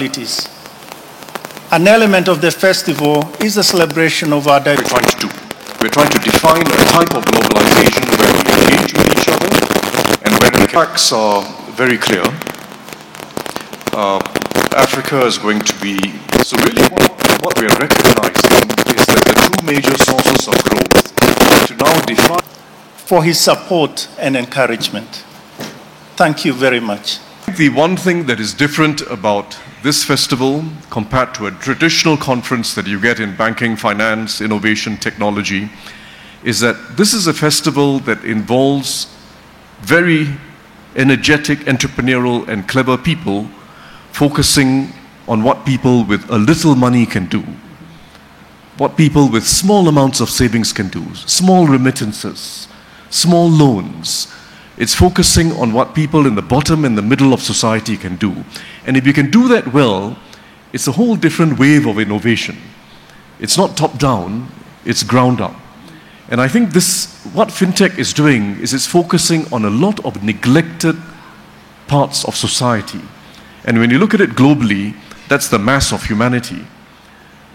It. An element of the festival is the celebration of our diversity. We're trying to do. We're trying to define a type of globalization where we engage with each other and where the facts are very clear. Africa is going to be, so really what we're recognizing is that the two major sources of growth to now define. For his support and encouragement. Thank you very much. The one thing that is different about this festival compared to a traditional conference that you get in banking, finance, innovation, technology, is that this is a festival that involves very energetic, entrepreneurial, and clever people focusing on what people with a little money can do, what people with small amounts of savings can do, small remittances, small loans. It's focusing on what people in the bottom and the middle of society can do. And if you can do that well, it's a whole different wave of innovation. It's not top-down, it's ground-up. And I think what FinTech is doing is it's focusing on a lot of neglected parts of society. And when you look at it globally, that's the mass of humanity.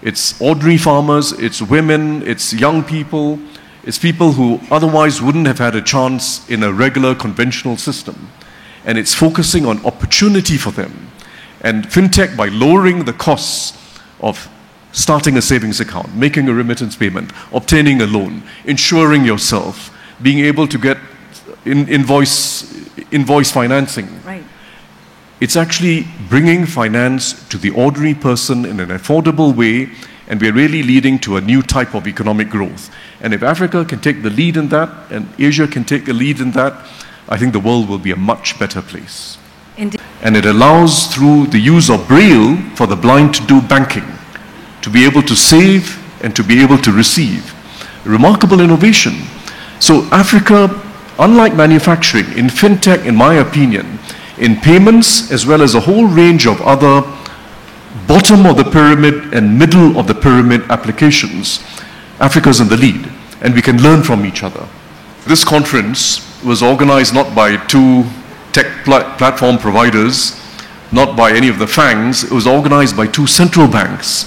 It's ordinary farmers, it's women, it's young people, it's people who otherwise wouldn't have had a chance in a regular conventional system. And it's focusing on opportunity for them. And FinTech, by lowering the costs of starting a savings account, making a remittance payment, obtaining a loan, insuring yourself, being able to get invoice financing. Right. It's actually bringing finance to the ordinary person in an affordable way, and we're really leading to a new type of economic growth. And if Africa can take the lead in that, and Asia can take the lead in that, I think the world will be a much better place. Indeed. And it allows, through the use of Braille, for the blind to do banking, to be able to save and to be able to receive. A remarkable innovation. So Africa, unlike manufacturing, in FinTech, in my opinion, in payments, as well as a whole range of other bottom of the pyramid and middle of the pyramid applications, Africa's in the lead, and we can learn from each other. This conference was organized not by two tech platform providers, not by any of the FANGs. It was organized by two central banks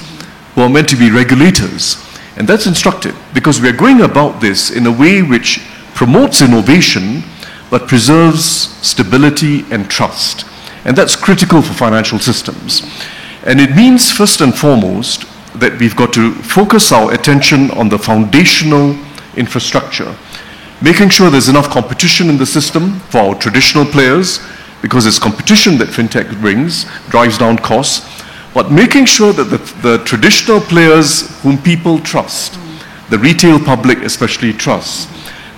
who are meant to be regulators. And that's instructive, because we are going about this in a way which promotes innovation, but preserves stability and trust. And that's critical for financial systems. And it means, first and foremost, that we've got to focus our attention on the foundational infrastructure, making sure there's enough competition in the system for our traditional players, because it's competition that FinTech brings, drives down costs, but making sure that the traditional players whom people trust, the retail public especially trusts,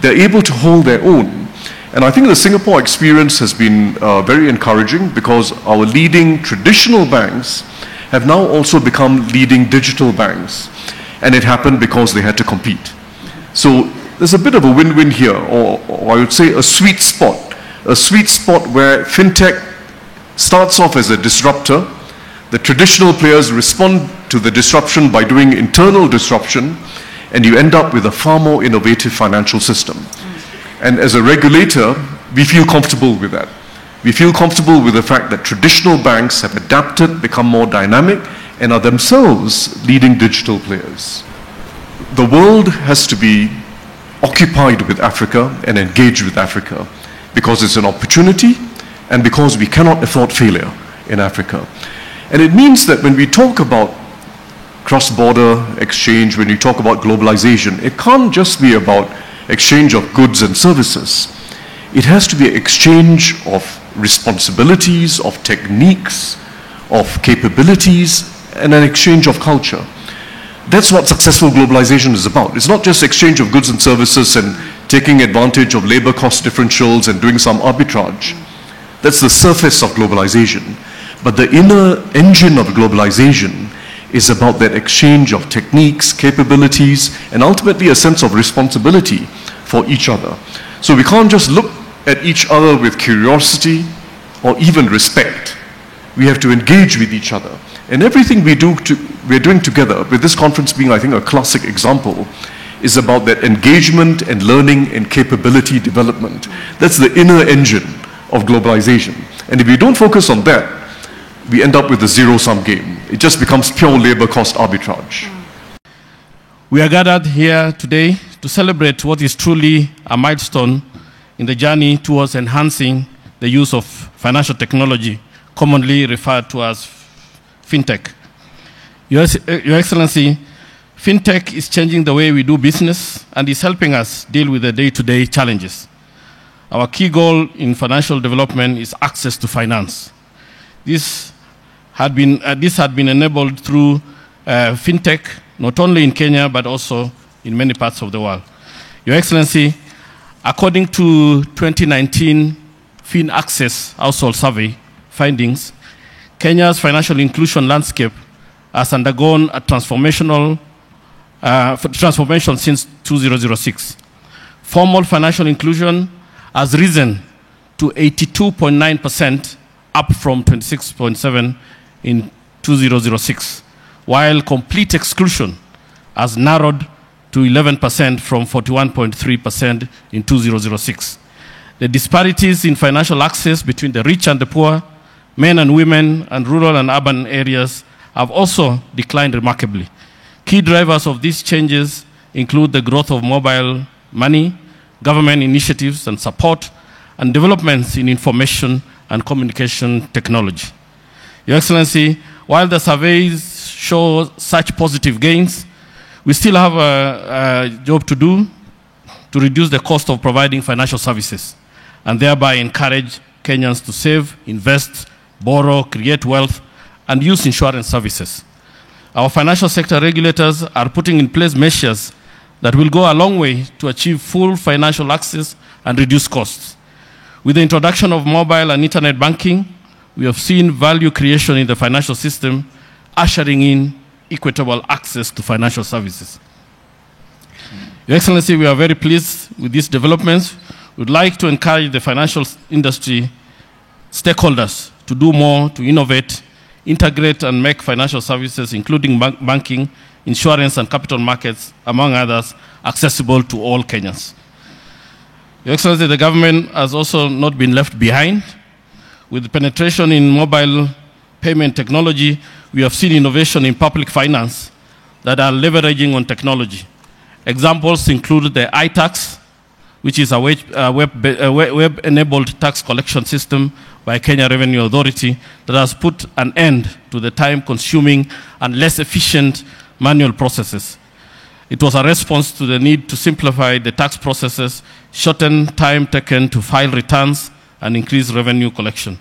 they're able to hold their own. And I think the Singapore experience has been very encouraging, because our leading traditional banks have now also become leading digital banks. And it happened because they had to compete. So there's a bit of a win-win here, or I would say a sweet spot where FinTech starts off as a disruptor. The traditional players respond to the disruption by doing internal disruption, and you end up with a far more innovative financial system. And as a regulator, we feel comfortable with that. We feel comfortable with the fact that traditional banks have adapted, become more dynamic, and are themselves leading digital players. The world has to be occupied with Africa and engaged with Africa, because it's an opportunity and because we cannot afford failure in Africa. And it means that when we talk about cross-border exchange, when we talk about globalization, it can't just be about exchange of goods and services. It has to be an exchange of responsibilities, of techniques, of capabilities, and an exchange of culture. That's what successful globalization is about. It's not just exchange of goods and services and taking advantage of labor cost differentials and doing some arbitrage. That's the surface of globalization. But the inner engine of globalization is about that exchange of techniques, capabilities, and ultimately a sense of responsibility for each other. So we can't just look at each other with curiosity or even respect. We have to engage with each other. And everything we're doing together, with this conference being, I think, a classic example, is about that engagement and learning and capability development. That's the inner engine of globalization. And if we don't focus on that, we end up with a zero-sum game. It just becomes pure labor cost arbitrage. We are gathered here today to celebrate what is truly a milestone in the journey towards enhancing the use of financial technology, commonly referred to as fintech. Your Excellency, fintech is changing the way we do business and is helping us deal with the day-to-day challenges. Our key goal in financial development is access to finance. This had been enabled through fintech, not only in Kenya, but also in many parts of the world. Your Excellency, according to 2019 FinAccess Household Survey findings, Kenya's financial inclusion landscape has undergone a transformation since 2006. Formal financial inclusion has risen to 82.9%, up from 26.7% in 2006, while complete exclusion has narrowed to 11% from 41.3% in 2006. The disparities in financial access between the rich and the poor, men and women, and rural and urban areas have also declined remarkably. Key drivers of these changes include the growth of mobile money, government initiatives and support, and developments in information and communication technology. Your Excellency, while the surveys show such positive gains, we still have a job to do to reduce the cost of providing financial services and thereby encourage Kenyans to save, invest, borrow, create wealth, and use insurance services. Our financial sector regulators are putting in place measures that will go a long way to achieve full financial access and reduce costs. With the introduction of mobile and internet banking, we have seen value creation in the financial system, ushering in equitable access to financial services. Your Excellency, we are very pleased with these developments. We would like to encourage the financial industry stakeholders to do more to innovate, integrate, and make financial services, including banking, insurance, and capital markets, among others, accessible to all Kenyans. Your Excellency, the government has also not been left behind. With penetration in mobile payment technology, we have seen innovation in public finance that are leveraging on technology. Examples include the iTax, which is a web-enabled tax collection system by Kenya Revenue Authority that has put an end to the time-consuming and less efficient manual processes. It was a response to the need to simplify the tax processes, shorten time taken to file returns, and increase revenue collection.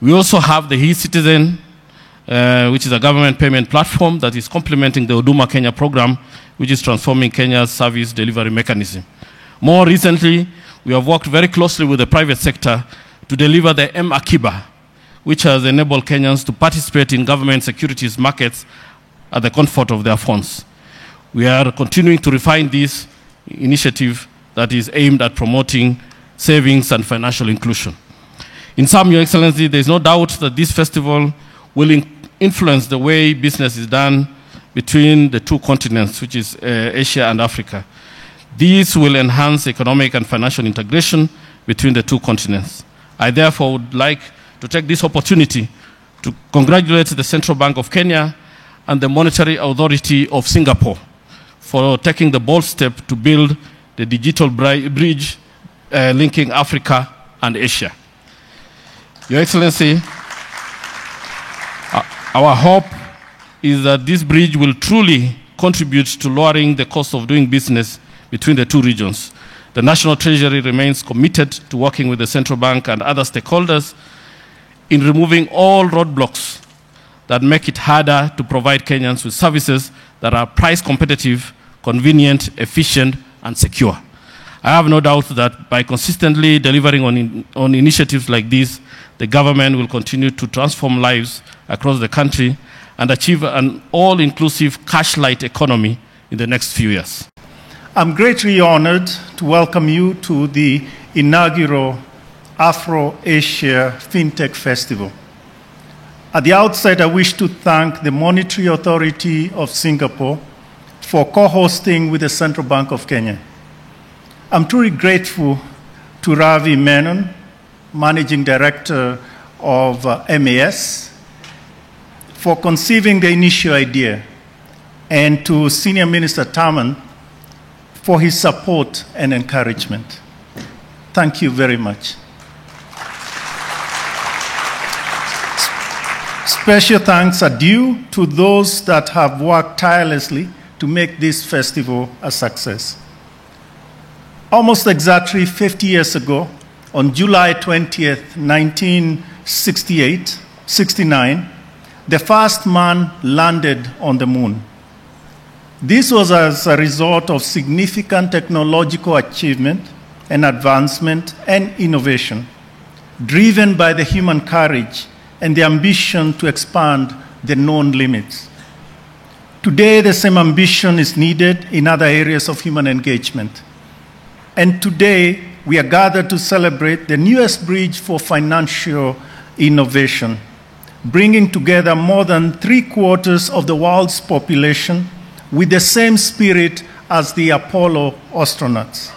We also have the eCitizen, which is a government payment platform that is complementing the Huduma Kenya program, which is transforming Kenya's service delivery mechanism. More recently, we have worked very closely with the private sector to deliver the M-Akiba, which has enabled Kenyans to participate in government securities markets at the comfort of their phones. We are continuing to refine this initiative that is aimed at promoting savings and financial inclusion. In sum, Your Excellency, there is no doubt that this festival will influence the way business is done between the two continents, which is Asia and Africa. These will enhance economic and financial integration between the two continents. I therefore would like to take this opportunity to congratulate the Central Bank of Kenya and the Monetary Authority of Singapore for taking the bold step to build the digital bridge linking Africa and Asia. Your Excellency, our hope is that this bridge will truly contribute to lowering the cost of doing business between the two regions. The National Treasury remains committed to working with the Central Bank and other stakeholders in removing all roadblocks that make it harder to provide Kenyans with services that are price competitive, convenient, efficient, and secure. I have no doubt that by consistently delivering on initiatives like this, the government will continue to transform lives across the country and achieve an all-inclusive cash-light economy in the next few years. I'm greatly honored to welcome you to the inaugural Afro-Asia FinTech Festival. At the outset, I wish to thank the Monetary Authority of Singapore for co-hosting with the Central Bank of Kenya. I'm truly grateful to Ravi Menon, Managing Director of MAS, for conceiving the initial idea, and to Senior Minister Taman for his support and encouragement. Thank you very much. Special thanks are due to those that have worked tirelessly to make this festival a success. Almost exactly 50 years ago, on July 20th, 1969, the first man landed on the moon. This was as a result of significant technological achievement and advancement and innovation, driven by the human courage and the ambition to expand the known limits. Today, the same ambition is needed in other areas of human engagement. And today, we are gathered to celebrate the newest bridge for financial innovation, bringing together more than 3/4 of the world's population with the same spirit as the Apollo astronauts.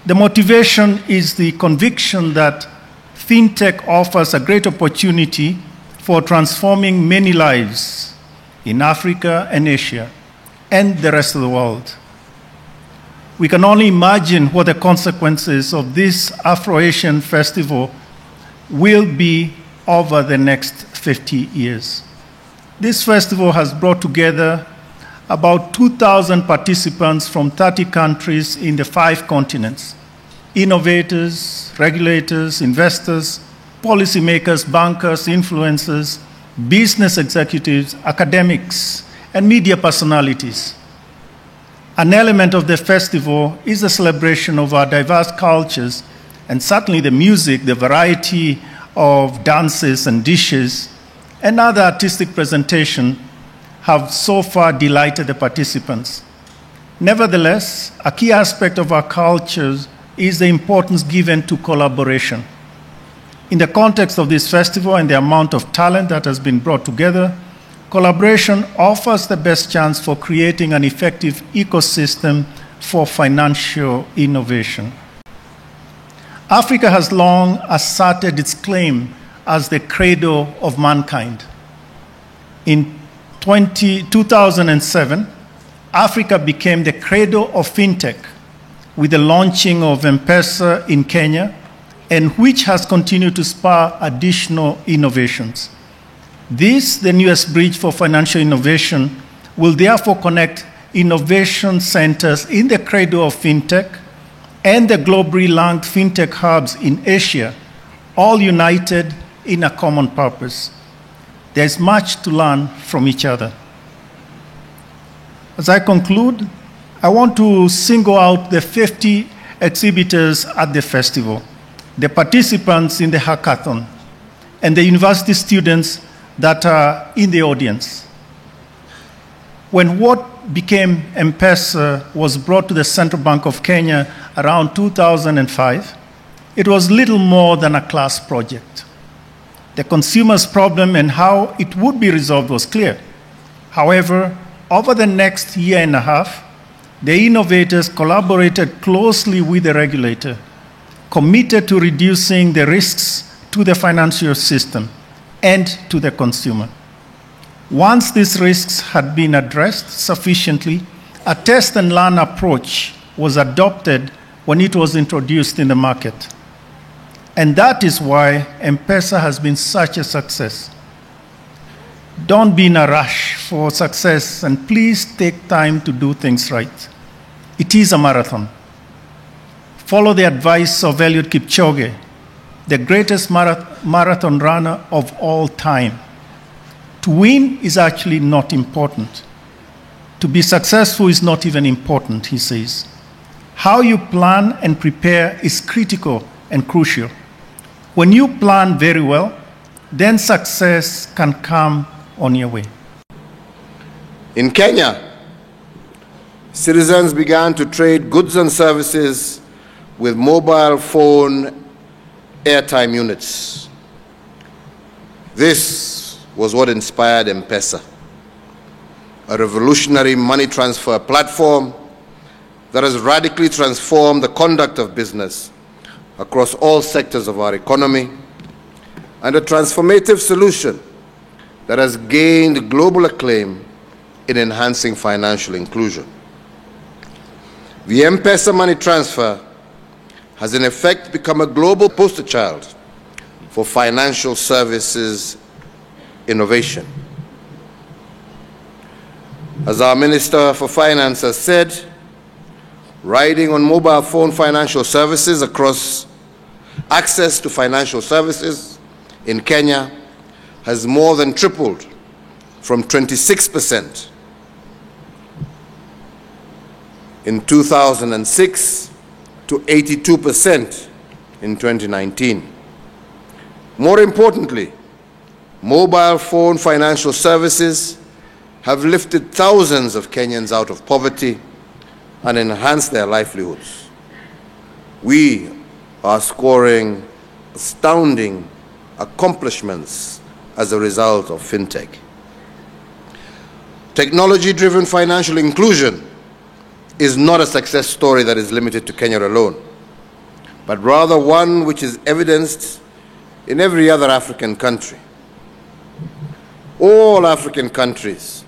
The motivation is the conviction that fintech offers a great opportunity for transforming many lives in Africa and Asia and the rest of the world. We can only imagine what the consequences of this Afro-Asian festival will be over the next 50 years. This festival has brought together about 2,000 participants from 30 countries in the 5 continents: innovators, regulators, investors, policymakers, bankers, influencers, business executives, academics, and media personalities. An element of the festival is the celebration of our diverse cultures, and certainly the music, the variety of dances and dishes, and other artistic presentation have so far delighted the participants. Nevertheless, a key aspect of our cultures is the importance given to collaboration. In the context of this festival and the amount of talent that has been brought together, collaboration offers the best chance for creating an effective ecosystem for financial innovation. Africa has long asserted its claim as the cradle of mankind. In 2007, Africa became the cradle of fintech with the launching of M-Pesa in Kenya, and which has continued to spur additional innovations. This, the newest bridge for financial innovation, will therefore connect innovation centers in the cradle of fintech and the globally linked fintech hubs in Asia, all united in a common purpose. There's much to learn from each other. As I conclude, I want to single out the 50 exhibitors at the festival, the participants in the hackathon, and the university students that are in the audience. When what became M-Pesa was brought to the Central Bank of Kenya around 2005, it was little more than a class project. The consumer's problem and how it would be resolved was clear. However, over the next year and a half, the innovators collaborated closely with the regulator, committed to reducing the risks to the financial system and to the consumer. Once these risks had been addressed sufficiently, a test and learn approach was adopted when it was introduced in the market. And that is why M-Pesa has been such a success. Don't be in a rush for success, and please take time to do things right. It is a marathon. Follow the advice of Eliud Kipchoge, the greatest marathon runner of all time. To win is actually not important. To be successful is not even important, he says. How you plan and prepare is critical and crucial. When you plan very well, then success can come on your way. In Kenya, citizens began to trade goods and services with mobile phone airtime units. This was what inspired M-Pesa, a revolutionary money transfer platform that has radically transformed the conduct of business across all sectors of our economy, and a transformative solution that has gained global acclaim in enhancing financial inclusion. The M-Pesa money transfer has in effect become a global poster child for financial services innovation. As our Minister for Finance has said, riding on mobile phone financial services across access to financial services in Kenya has more than tripled from 26% in 2006 to 82% in 2019. More importantly, mobile phone financial services have lifted thousands of Kenyans out of poverty and enhanced their livelihoods. We are scoring astounding accomplishments as a result of fintech. Technology-driven financial inclusion is not a success story that is limited to Kenya alone, but rather one which is evidenced in every other African country. All African countries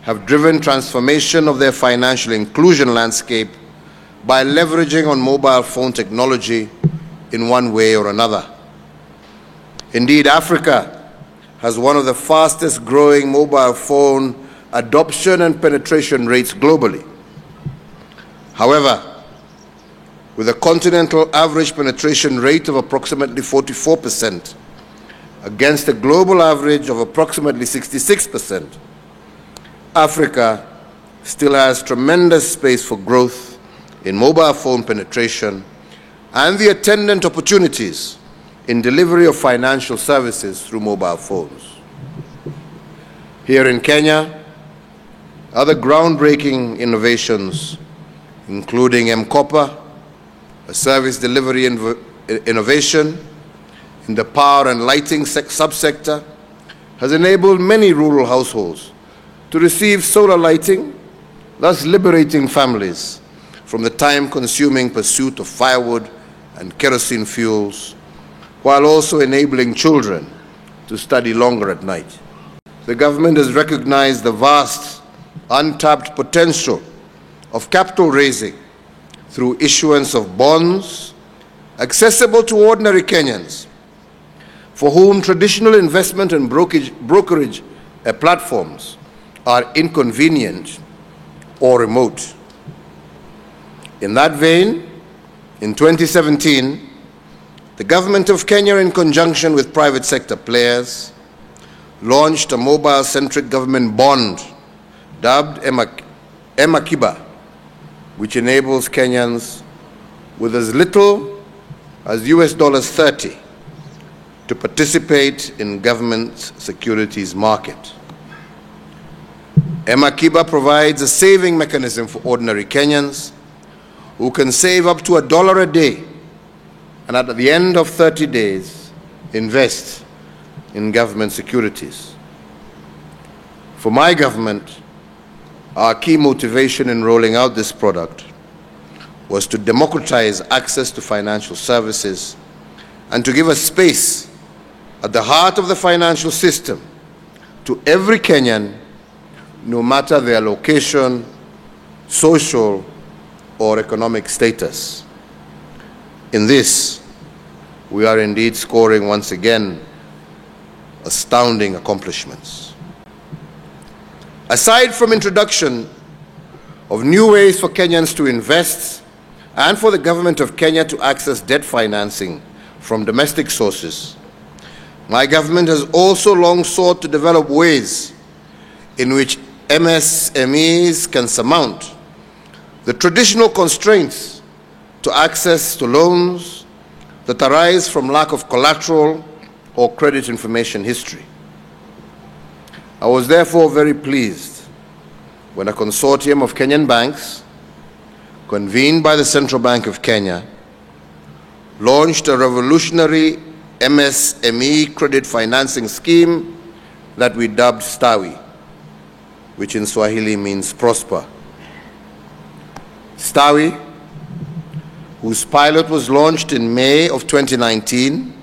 have driven transformation of their financial inclusion landscape by leveraging on mobile phone technology in one way or another. Indeed, Africa has one of the fastest growing mobile phone adoption and penetration rates globally. However, with a continental average penetration rate of approximately 44% against a global average of approximately 66%, Africa still has tremendous space for growth in mobile phone penetration and the attendant opportunities in delivery of financial services through mobile phones. Here in Kenya, other groundbreaking innovations, including M-Kopa, a service delivery innovation in the power and lighting subsector, has enabled many rural households to receive solar lighting, thus liberating families from the time-consuming pursuit of firewood and kerosene fuels, while also enabling children to study longer at night. The government has recognized the vast, untapped potential of capital raising through issuance of bonds accessible to ordinary Kenyans for whom traditional investment and brokerage platforms are inconvenient or remote. In that vein, in 2017, the government of Kenya, in conjunction with private sector players, launched a mobile-centric government bond dubbed M-Akiba, which enables Kenyans with as little as $30 to participate in government securities market. M-Akiba provides a saving mechanism for ordinary Kenyans who can save up to $1 a day and at the end of 30 days invest in government securities. For my government, our key motivation in rolling out this product was to democratize access to financial services and to give a space at the heart of the financial system to every Kenyan, no matter their location, social, or economic status. In this, we are indeed scoring once again astounding accomplishments. Aside from introduction of new ways for Kenyans to invest and for the government of Kenya to access debt financing from domestic sources, my government has also long sought to develop ways in which MSMEs can surmount the traditional constraints to access to loans that arise from lack of collateral or credit information history. I was therefore very pleased when a consortium of Kenyan banks, convened by the Central Bank of Kenya, launched a revolutionary MSME credit financing scheme that we dubbed STAWI, which in Swahili means prosper. STAWI, whose pilot was launched in May of 2019,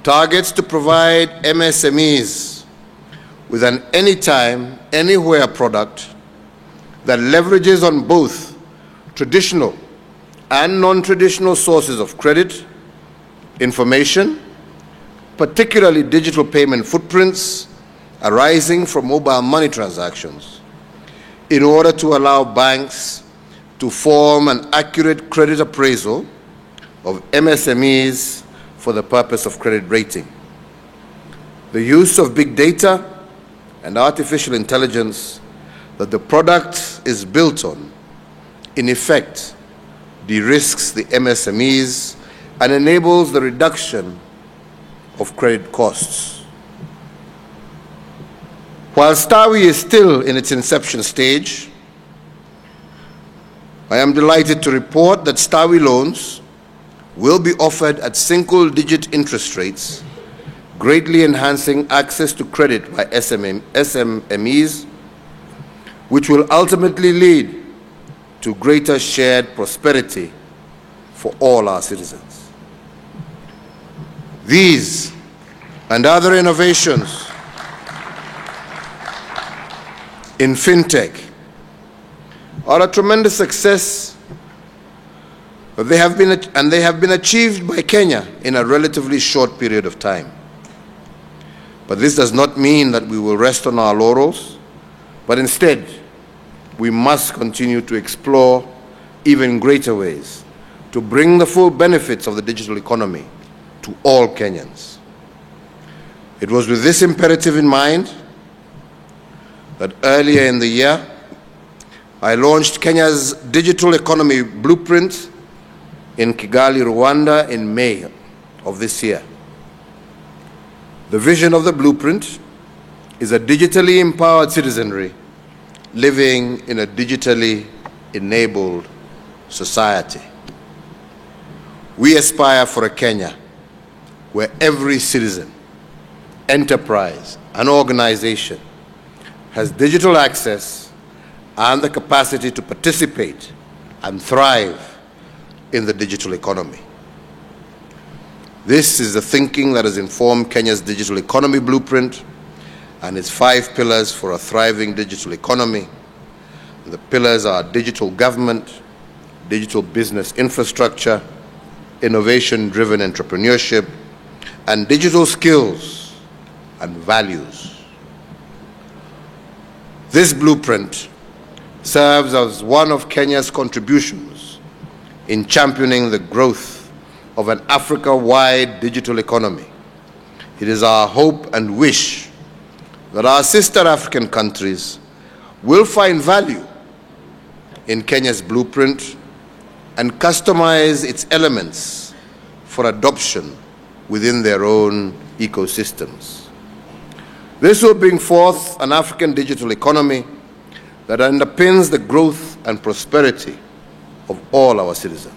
targets to provide MSMEs with an anytime, anywhere product that leverages on both traditional and non-traditional sources of credit, information, particularly digital payment footprints arising from mobile money transactions, in order to allow banks to form an accurate credit appraisal of MSMEs for the purpose of credit rating. The use of big data and artificial intelligence that the product is built on, in effect, de-risks the MSMEs and enables the reduction of credit costs. While STAWI is still in its inception stage, I am delighted to report that STAWI loans will be offered at single-digit interest rates, greatly enhancing access to credit by SMEs, which will ultimately lead to greater shared prosperity for all our citizens. These and other innovations in fintech are a tremendous success, but they have been achieved by Kenya in a relatively short period of time. But this does not mean that we will rest on our laurels, but instead, we must continue to explore even greater ways to bring the full benefits of the digital economy to all Kenyans. It was with this imperative in mind that earlier in the year, I launched Kenya's Digital Economy Blueprint in Kigali, Rwanda in May of this year. The vision of the blueprint is a digitally empowered citizenry living in a digitally enabled society. We aspire for a Kenya where every citizen, enterprise, and organization has digital access and the capacity to participate and thrive in the digital economy. This is the thinking that has informed Kenya's Digital Economy Blueprint and its 5 pillars for a thriving digital economy. The pillars are digital government, digital business infrastructure, innovation-driven entrepreneurship, and digital skills and values. This blueprint serves as one of Kenya's contributions in championing the growth of an Africa-wide digital economy. It is our hope and wish that our sister African countries will find value in Kenya's blueprint and customize its elements for adoption within their own ecosystems. This will bring forth an African digital economy that underpins the growth and prosperity of all our citizens.